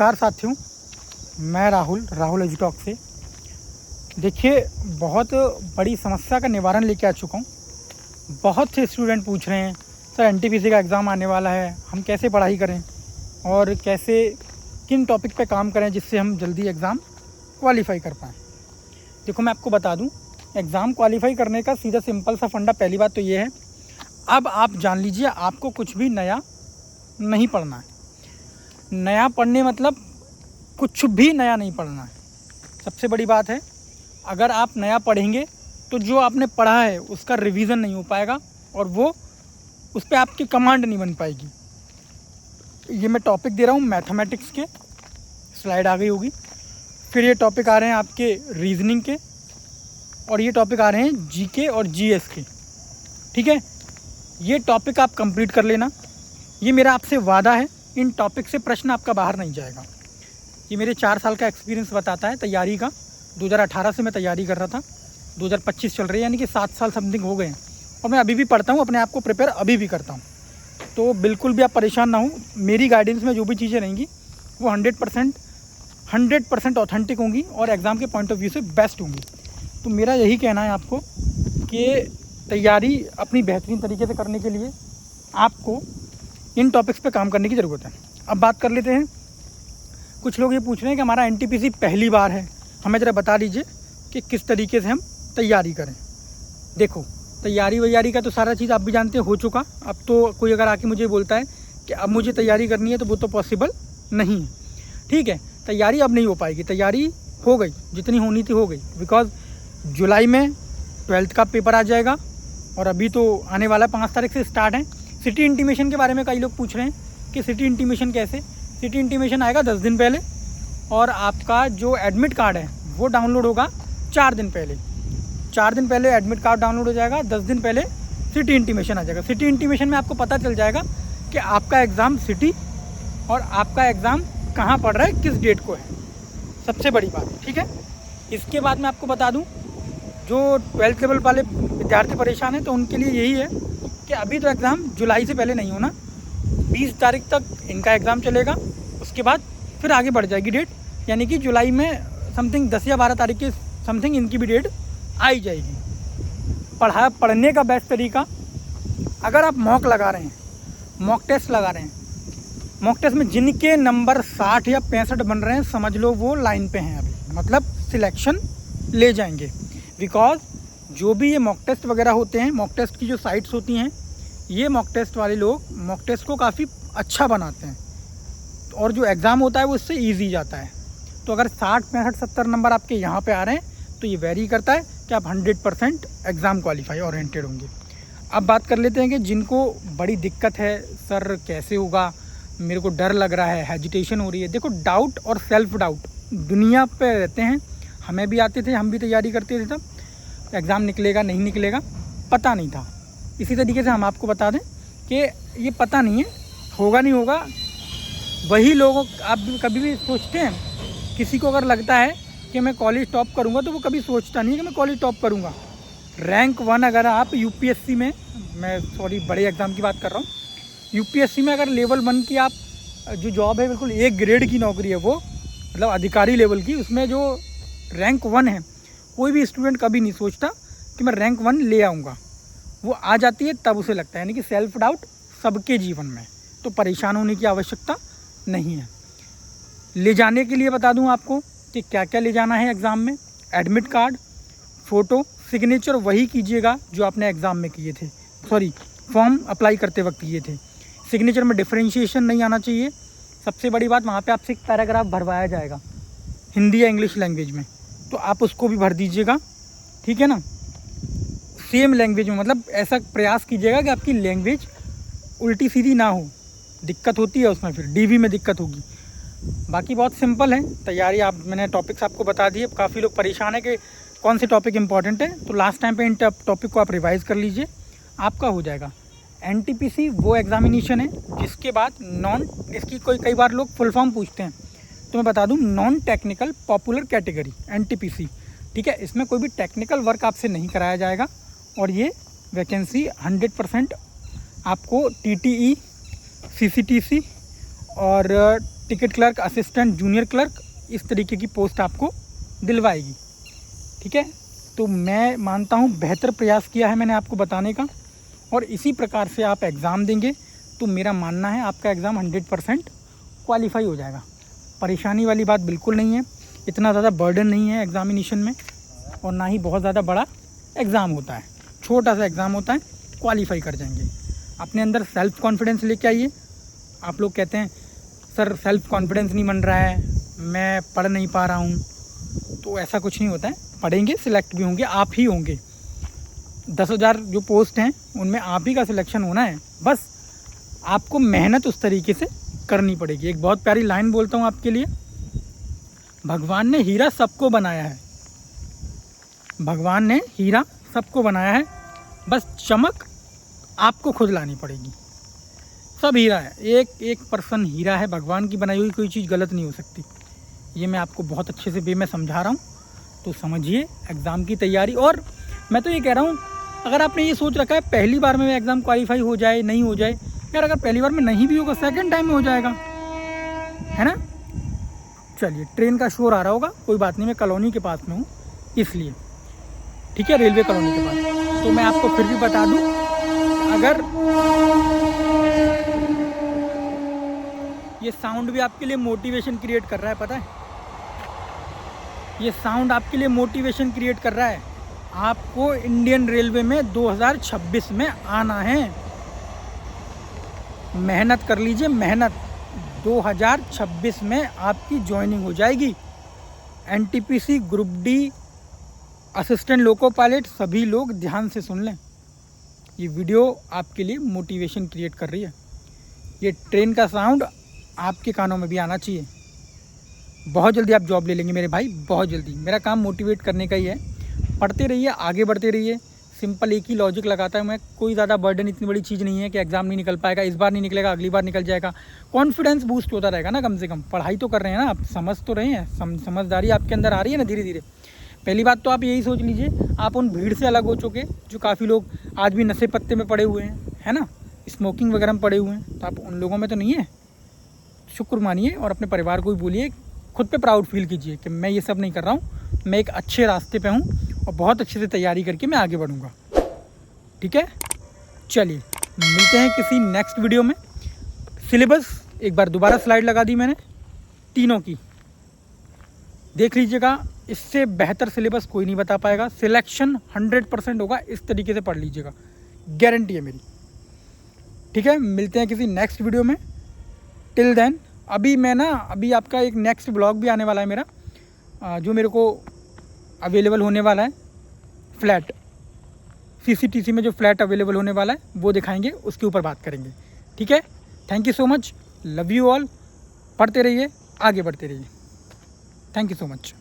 नमस्कार साथियों, मैं राहुल एजुटॉक से। देखिए, बहुत बड़ी समस्या का निवारण लेके आ चुका हूँ। बहुत से स्टूडेंट पूछ रहे हैं, सर एनटीपीसी का एग्ज़ाम आने वाला है, हम कैसे पढ़ाई करें और कैसे किन टॉपिक पे काम करें जिससे हम जल्दी एग्ज़ाम क्वालिफाई कर पाएँ। देखो, मैं आपको बता दूँ, एग्ज़ाम क्वालिफाई करने का सीधा सिंपल सा फंडा पहली बात तो ये है, अब आप जान लीजिए आपको कुछ भी नया नहीं पढ़ना है। नया पढ़ने मतलब कुछ भी नया नहीं पढ़ना है। सबसे बड़ी बात है, अगर आप नया पढ़ेंगे तो जो आपने पढ़ा है उसका रिवीजन नहीं हो पाएगा और वो उस पर आपकी कमांड नहीं बन पाएगी। ये मैं टॉपिक दे रहा हूँ मैथमेटिक्स के, स्लाइड आ गई होगी। फिर ये टॉपिक आ रहे हैं आपके रीजनिंग के, और ये टॉपिक आ रहे हैं जीके और जीएस के। ठीक है, ये टॉपिक आप कंप्लीट कर लेना। ये मेरा आपसे वादा है, इन टॉपिक से प्रश्न आपका बाहर नहीं जाएगा। ये मेरे 4 साल का एक्सपीरियंस बताता है तैयारी का। 2018 से मैं तैयारी कर रहा था, 2025 चल रही है, यानी कि 7 साल समथिंग हो गए हैं। और मैं अभी भी पढ़ता हूँ, अपने आप को प्रिपेयर अभी भी करता हूँ। तो बिल्कुल भी आप परेशान ना हो, मेरी गाइडेंस में जो भी चीज़ें रहेंगी वो 100% ऑथेंटिक होंगी और एग्ज़ाम के पॉइंट ऑफ व्यू से बेस्ट होंगी। तो मेरा यही कहना है आपको कि तैयारी अपनी बेहतरीन तरीके से करने के लिए आपको इन टॉपिक्स पे काम करने की ज़रूरत है। अब बात कर लेते हैं, कुछ लोग ये पूछ रहे हैं कि हमारा एनटीपीसी पहली बार है, हमें ज़रा बता दीजिए कि किस तरीके से हम तैयारी करें। देखो, तैयारी का तो सारा चीज़ आप भी जानते हैं, हो चुका। अब तो कोई अगर आके मुझे बोलता है कि अब मुझे तैयारी करनी है तो वो तो पॉसिबल नहीं है। ठीक है, तैयारी अब नहीं हो पाएगी, तैयारी हो गई, जितनी होनी थी हो गई। बिकॉज जुलाई में 12th का पेपर आ जाएगा और अभी तो आने वाला 5 तारीख से स्टार्ट है। सिटी इंटीमेशन के बारे में कई लोग पूछ रहे हैं कि सिटी इंटीमेशन कैसे। सिटी इंटीमेशन आएगा 10 दिन पहले और आपका जो एडमिट कार्ड है वो डाउनलोड होगा 4 दिन पहले। 4 दिन पहले एडमिट कार्ड डाउनलोड हो जाएगा, 10 दिन पहले सिटी इंटीमेशन आ जाएगा। सिटी इंटीमेशन में आपको पता चल जाएगा कि आपका एग्ज़ाम सिटी और आपका एग्ज़ाम कहाँ पड़ रहा है, किस डेट को है। सबसे बड़ी बात, ठीक है। इसके बाद मैं आपको बता दूँ, जो 12th लेवल वाले विद्यार्थी परेशान हैं तो उनके लिए यही है कि अभी तो एग्ज़ाम जुलाई से पहले नहीं होना, 20 तारीख तक इनका एग्ज़ाम चलेगा, उसके बाद फिर आगे बढ़ जाएगी डेट, यानी कि जुलाई में समथिंग 10 या 12 तारीख के समथिंग इनकी भी डेट आई जाएगी। पढ़ने का बेस्ट तरीका, अगर आप मॉक लगा रहे हैं, मॉक टेस्ट लगा रहे हैं, मॉक टेस्ट में जिनके नंबर 60 या 65 बन रहे हैं, समझ लो वो लाइन पे हैं अभी, मतलब सिलेक्शन ले जाएंगे। बिकॉज जो भी ये मॉक टेस्ट वगैरह होते हैं, मॉक टेस्ट की जो साइट्स होती हैं, ये मॉक टेस्ट वाले लोग मॉक टेस्ट को काफ़ी अच्छा बनाते हैं और जो एग्ज़ाम होता है वो इससे ईजी जाता है। तो अगर 60, 65, 70 नंबर आपके यहाँ पे आ रहे हैं तो ये वेरी करता है कि आप 100% एग्ज़ाम क्वालिफाई ओरिएंटेड होंगे। अब बात कर लेते हैं कि जिनको बड़ी दिक्कत है, सर कैसे होगा, मेरे को डर लग रहा है, हेजिटेशन हो रही है। देखो, डाउट और सेल्फ डाउट दुनिया पे रहते हैं, हमें भी आते थे, हम भी तैयारी करते थे, तब एग्ज़ाम निकलेगा नहीं निकलेगा पता नहीं था। इसी तरीके से हम आपको बता दें कि ये पता नहीं है, होगा नहीं होगा। वही लोग, आप कभी भी सोचते हैं, किसी को अगर लगता है कि मैं कॉलेज टॉप करूंगा तो वो कभी सोचता नहीं है कि मैं कॉलेज टॉप करूंगा। रैंक 1 अगर आप यूपीएससी में, मैं बड़े एग्ज़ाम की बात कर रहा हूँ, यूपीएससी में अगर लेवल 1 की आप जो जॉब है, बिल्कुल एक ग्रेड की नौकरी है वो, मतलब अधिकारी लेवल की, उसमें जो रैंक 1 है, कोई भी स्टूडेंट कभी नहीं सोचता कि मैं रैंक 1 ले आऊँगा। वो आ जाती है तब उसे लगता है, यानी कि सेल्फ डाउट सबके जीवन में। तो परेशान होने की आवश्यकता नहीं है। ले जाने के लिए बता दूं आपको कि क्या क्या ले जाना है एग्ज़ाम में। एडमिट कार्ड, फ़ोटो, सिग्नेचर वही कीजिएगा जो आपने एग्ज़ाम में किए थे, फॉर्म अप्लाई करते वक्त किए थे। सिग्नेचर में डिफरेंशिएशन नहीं आना चाहिए। सबसे बड़ी बात, वहाँ पर आपसे एक पैराग्राफ भरवाया जाएगा हिंदी या इंग्लिश लैंग्वेज में, तो आप उसको भी भर दीजिएगा, ठीक है ना। सेम लैंग्वेज में, मतलब ऐसा प्रयास कीजिएगा कि आपकी लैंग्वेज उल्टी सीधी ना हो, दिक्कत होती है उसमें, फिर डीवी में दिक्कत होगी। बाकी बहुत सिंपल है तैयारी। मैंने टॉपिक्स आपको बता दिए। काफ़ी लोग परेशान है कि कौन से टॉपिक इंपॉर्टेंट है, तो लास्ट टाइम पे इन टॉपिक को आप रिवाइज़ कर लीजिए, आपका हो जाएगा। एनटीपीसी वो एग्जामिनेशन है जिसके बाद इसकी कई बार लोग फुल फॉर्म पूछते हैं, तो मैं बता दूं, non technical popular category NTPC. ठीक है, इसमें कोई भी टेक्निकल वर्क आपसे नहीं कराया जाएगा और ये वैकेंसी 100% आपको टीटीई, सीसीटीसी और ticket clerk, assistant, junior clerk, इस तरीके की पोस्ट आपको दिलवाएगी। ठीक है, तो मैं मानता हूँ बेहतर प्रयास किया है मैंने आपको बताने का, और इसी प्रकार से आप एग्ज़ाम देंगे तो मेरा मानना है आपका एग्ज़ाम 100% क्वालिफाई हो जाएगा। परेशानी वाली बात बिल्कुल नहीं है, इतना ज़्यादा बर्डन नहीं है एग्ज़ामिनेशन में, और ना ही बहुत ज़्यादा बड़ा एग्ज़ाम होता है, छोटा सा एग्ज़ाम होता है, क्वालिफाई कर जाएंगे। अपने अंदर सेल्फ़ कॉन्फिडेंस लेके आइए। आप लोग कहते हैं सर सेल्फ़ कॉन्फिडेंस नहीं बन रहा है, मैं पढ़ नहीं पा रहा हूँ, तो ऐसा कुछ नहीं होता है। पढ़ेंगे, सिलेक्ट भी होंगे, आप ही होंगे। 10,000 जो पोस्ट हैं उनमें आप ही का सिलेक्शन होना है, बस आपको मेहनत उस तरीके से करनी पड़ेगी। एक बहुत प्यारी लाइन बोलता हूँ आपके लिए, भगवान ने हीरा सबको बनाया है, भगवान ने हीरा सबको बनाया है, बस चमक आपको खुद लानी पड़ेगी। सब हीरा है, एक पर्सन हीरा है, भगवान की बनाई हुई कोई चीज़ गलत नहीं हो सकती। ये मैं आपको बहुत अच्छे से वे में समझा रहा हूँ, तो समझिए एग्ज़ाम की तैयारी। और मैं तो ये कह रहा हूँ, अगर आपने ये सोच रखा है पहली बार में एग्ज़ाम क्वालिफाई हो जाए, नहीं हो जाए, यार अगर पहली बार में नहीं भी होगा सेकंड टाइम में हो जाएगा, है ना। चलिए, ट्रेन का शोर आ रहा होगा, कोई बात नहीं, मैं कॉलोनी के पास में हूँ इसलिए, ठीक है, रेलवे कॉलोनी के पास। तो मैं आपको फिर भी बता दूँ, अगर ये साउंड भी आपके लिए मोटिवेशन क्रिएट कर रहा है, पता है, ये साउंड आपके लिए मोटिवेशन क्रिएट कर रहा है। आपको इंडियन रेलवे में 2026 में आना है, मेहनत कर लीजिए, मेहनत। 2026 में आपकी ज्वाइनिंग हो जाएगी। NTPC, group D, assistant loco pilot, सभी लोग ध्यान से सुन लें, ये वीडियो आपके लिए मोटिवेशन क्रिएट कर रही है। ये ट्रेन का साउंड आपके कानों में भी आना चाहिए। बहुत जल्दी आप जॉब ले लेंगे मेरे भाई, बहुत जल्दी। मेरा काम मोटिवेट करने का ही है। पढ़ते रहिए, आगे बढ़ते रहिए। सिंपल एक ही लॉजिक लगाता है मैं, कोई ज़्यादा बर्डन, इतनी बड़ी चीज़ नहीं है कि एग्ज़ाम नहीं निकल पाएगा, इस बार नहीं निकलेगा, अगली बार निकल जाएगा। कॉन्फिडेंस बूस्ट होता रहेगा ना, कम से कम पढ़ाई तो कर रहे हैं ना आप, समझ तो रहे हैं, समझदारी आपके अंदर आ रही है ना धीरे धीरे। पहली बात तो आप यही सोच लीजिए, आप उन भीड़ से अलग हो चुके, जो काफ़ी लोग आज भी नशे पत्ते में पड़े हुए हैं, है ना, स्मोकिंग वगैरह में पड़े हुए हैं, तो आप उन लोगों में तो नहीं है। शुक्र मानिए और अपने परिवार को भी बोलिए, खुद पे प्राउड फील कीजिए कि मैं ये सब नहीं कर रहा हूँ, मैं एक अच्छे रास्ते पे हूँ और बहुत अच्छे से तैयारी करके मैं आगे बढ़ूँगा। ठीक है, चलिए मिलते हैं किसी नेक्स्ट वीडियो में। सिलेबस एक बार दोबारा स्लाइड लगा दी मैंने, तीनों की देख लीजिएगा, इससे बेहतर सिलेबस कोई नहीं बता पाएगा। सिलेक्शन 100% होगा, इस तरीके से पढ़ लीजिएगा, गारंटी है मेरी। ठीक है, मिलते हैं किसी नेक्स्ट वीडियो में। टिल देन, अभी आपका एक नेक्स्ट ब्लॉग भी आने वाला है मेरा, जो मेरे को अवेलेबल होने वाला है। फ्लैट CCTC में जो फ्लैट अवेलेबल होने वाला है वो दिखाएंगे, उसके ऊपर बात करेंगे। ठीक है, thank you so much, love you all. पढ़ते रहिए, आगे बढ़ते रहिए। Thank you so much.